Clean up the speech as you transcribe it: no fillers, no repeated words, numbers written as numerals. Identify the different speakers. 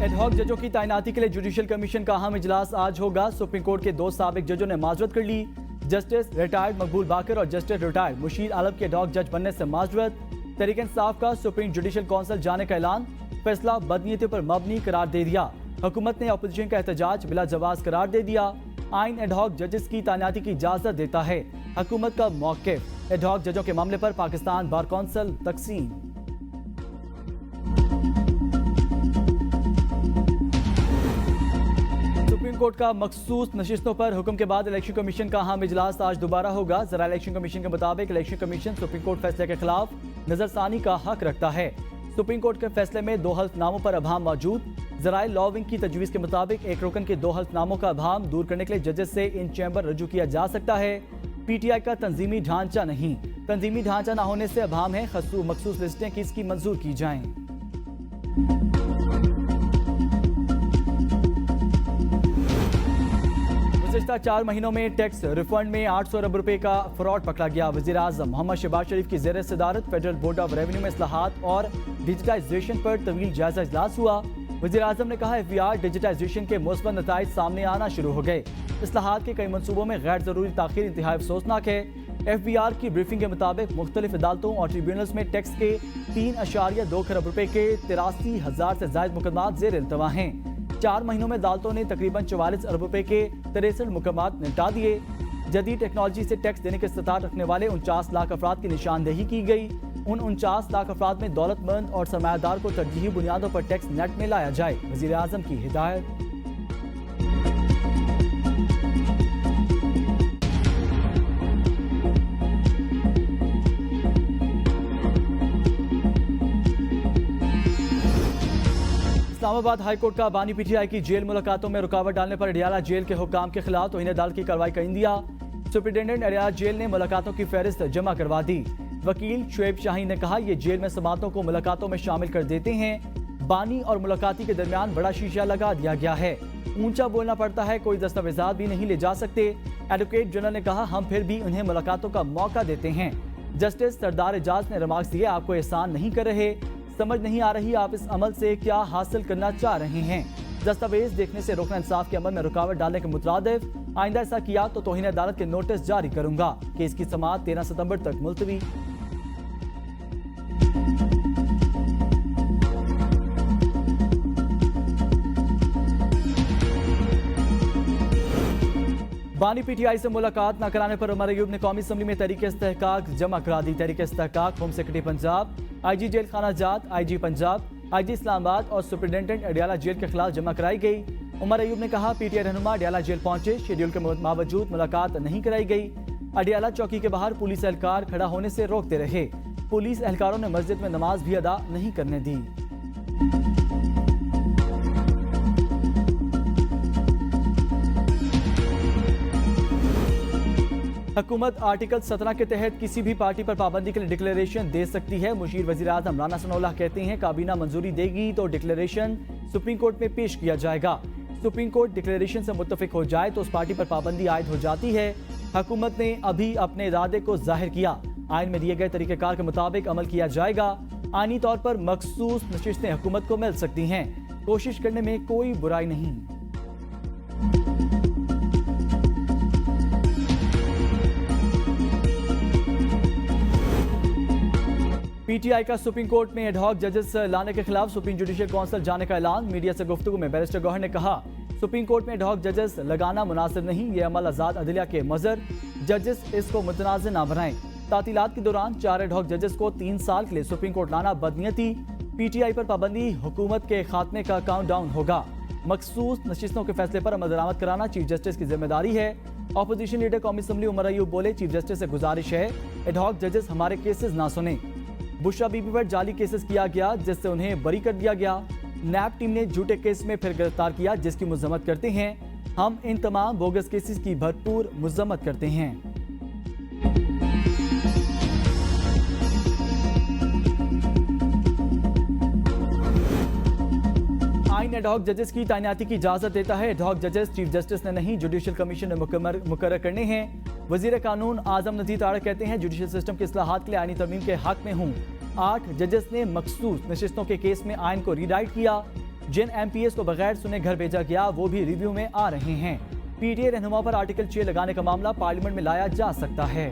Speaker 1: Ad hoc जजों की तैनाती के लिए जुडिशियल कमीशन का अहम इजलास आज होगा। सुप्रीम कोर्ट के 2 साबिक जजों ने माजरत कर ली। जस्टिस रिटायर्ड मकबूल बाकर और जस्टिस रिटायर्ड मुशीर आलम के एडहॉक जज बनने से माजरत। तहरीक इंसाफ का सुप्रीम जुडिशियल काउंसिल जाने का ऐलान, फैसला बदनीयती पर मबनी करार दे दिया। हुकूमत ने अपोजिशन का एहतजाज बिला जवाज करार दे दिया। आइन एडहॉक जजेस की तैनाती की इजाजत देता है। हुकूमत का मौक़िफ़, एडहॉक जजों के मामले पर पाकिस्तान बार कौंसिल तकसीम। सुप्रीम कोर्ट का मखसूस नशिस्तों पर हुक्म के बाद इलेक्शन कमीशन का अहम इजलास आज दोबारा होगा। जरा इलेक्शन कमीशन के मुताबिक इलेक्शन कमीशन सुप्रीम कोर्ट फैसले के खिलाफ नजरसानी का हक रखता है। सुप्रीम कोर्ट के फैसले में 2 हल्फनामों पर अभाम मौजूद। जराए लॉ विंग की तजवीज़ के मुताबिक एक रुकन के 2 हल्फनामों का अभाम दूर करने के लिए जजेस से इन चैम्बर रजू किया जा सकता है। PTI का तंजीमी ढांचा नहीं, तंजीमी ढांचा न होने से अभाम है। मखसूस लिस्टें किसकी मंजूर की जाएं। गुज़िश्ता 4 महीनों में टैक्स रिफंड में 800 अरब रुपए का फ्रॉड पकड़ा गया। वज़ीर आज़म मोहम्मद शहबाज शरीफ की ज़ेर सदारत फेडरल बोर्ड ऑफ रेवेन्यू में इस्लाहात और डिजिटाइजेशन पर तवील जायजा इजलास हुआ। वज़ीर आज़म ने कहा FBR डिजिटाइजेशन के मुस्बत नताइज सामने आना शुरू हो गए। इस्लाहात के कई मनसूबों में गैर ज़रूरी ताख़ीर इंतहाई अफसोसनाक है। FBR की ब्रीफिंग के मुताबिक मुख्तलिफ अदालतों और ट्रिब्यूनल्स में टैक्स के 3.2 खरब रुपए के 83,000 से ज़ायद मुकदमात ज़ेर इल्तवा हैं। 4 महीनों में अदालतों ने तकरीबन 44 अरब रुपए के 63 मुकदमात निपटा दिए। जदीद टेक्नोलॉजी से टैक्स देने के इस्तिताअत रखने वाले 49 लाख अफराद की निशानदेही की गई। उन 49 लाख अफराद में दौलतमंद और सरमायादार को तरजीही बुनियादों पर टैक्स नेट में लाया जाए। वज़ीर आज़म की हिदायत। इस्लामाबाद हाईकोर्ट का बानी PTI की जेल मुलाकातों में रुकावट डालने पर अडियाला जेल के हुक्काम के खिलाफ तौहीन अदालत की कार्रवाई का इंदिया। सुप्रिंटेंडेंट अडियाला जेल ने मुलाकातों की फहरिस्त जमा करवा दी। वकील शुएब शाहीन ने कहा, ये जेल में समातों को मुलाकातों में शामिल कर देते हैं। बानी और मुलाकाती के दरमियान बड़ा शीशा लगा दिया गया है। ऊंचा बोलना पड़ता है, कोई दस्तावेजात भी नहीं ले जा सकते। एडवोकेट जनरल ने कहा, हम फिर भी उन्हें मुलाकातों का मौका देते हैं। जस्टिस सरदार एजाज ने रिमार्क्स दिए, आपको एहसान नहीं कर रहे, समझ नहीं आ रही आप इस अमल से क्या हासिल करना चाह रहे हैं। दस्तावेज देखने से रोकना इंसाफ के अमल में रुकावट डालने के मुतरादिफ। आइंदा ऐसा किया तो तौहीन अदालत के नोटिस जारी करूंगा। केस की समाअत 13 सितंबर तक मुलतवी। बानी PTI से मुलाकात न कराने पर उमर अयूब ने कौमी असम्बली में तहरीक इस्तेहकाक जमा करा दी। तहरीक इस्तेहकाक home secretary Punjab, IG jail खाना जात, IG पंजाब, IG इस्लामाबाद और सुप्रिंटेंडेंट अडियाला जेल के खिलाफ जमा कराई गई। उमर अयूब ने कहा, PTI रहनुमा अडियाला जेल पहुंचे, शेड्यूल के बावजूद मुलाकात नहीं कराई गई। अडियाला चौकी के बाहर पुलिस एहलकार खड़ा होने से रोकते रहे। पुलिस एहलकारों ने मस्जिद में नमाज भी अदा नहीं करने दी। हुकूमत आर्टिकल 17 के तहत किसी भी पार्टी पर पाबंदी के लिए डिक्लेरेशन दे सकती है। मुशीर वज़ीर आज़म राना सनाउल्लाह कहते हैं, काबीना मंजूरी देगी तो डिक्लेरेशन सुप्रीम कोर्ट में पेश किया जाएगा। सुप्रीम कोर्ट डिक्लेरेशन से मुत्तफिक हो जाए तो उस पार्टी पर पाबंदी आयद हो जाती है। हुकूमत ने अभी अपने इरादे को जाहिर किया, आइन में दिए गए तरीक़ेकार के मुताबिक अमल किया जाएगा। आइनी तौर पर मखसूस नशिस्तें हुकूमत को मिल सकती हैं, कोशिश करने में कोई बुराई नहीं। PTI का सुप्रीम कोर्ट में एडहॉक जजेस लाने के खिलाफ सुप्रीम जुडिशियल काउंसिल जाने का ऐलान। मीडिया से गुफ्तगू में बैरिस्टर गौहर ने कहा, सुप्रीम कोर्ट में एडहॉक जजेस लगाना मुनासिब नहीं, ये अमल आज़ाद अदलिया के मज़र, जजेस इसको मुतनाज़ ना बनाएं। तातीलात के दौरान 4 एडहॉक जजेस को 3 साल के लिए सुप्रीम कोर्ट लाना बदनीयती। PTI पर पाबंदी हुकूमत के खात्मे का काउंटडाउन होगा। मखसूस नशिस्तों के फैसले पर अमल दरामद कराना चीफ जस्टिस की जिम्मेदारी है। अपोजिशन लीडर कौमी असम्बली उमर अयूब बोले, चीफ जस्टिस से गुजारिश है, एडहॉक जजेस हमारे केसेस ना सुने। बुशरा बीबी पर जाली केसेस किया गया जिससे उन्हें बरी कर दिया गया। नैब टीम ने झूठे केस में फिर गिरफ्तार किया जिसकी मजम्मत करते हैं। हम इन तमाम बोगस केसेस की भरपूर मजम्मत करते हैं। आइन एडहॉक जजेस की तैनाती की इजाजत देता है। एडहॉक जजेस चीफ जस्टिस ने नहीं, जुडिशियल कमीशन ने मुकर्रर करने हैं। वजीर कानून आजम नजीर तारड़ कहते हैं, जुडिशियल सिस्टम की इस्लाहात के लिए आइनी तरमीम के हक में हूँ। 8 जजेस ने मखसूस नशिस्तों के केस में आइन को रीराइट किया। जिन एमपीएस को बगैर सुने घर भेजा गया वो भी रिव्यू में आ रहे हैं। पीटीआई रहनुमा पर आर्टिकल 6 लगाने का मामला पार्लियामेंट में लाया जा सकता है।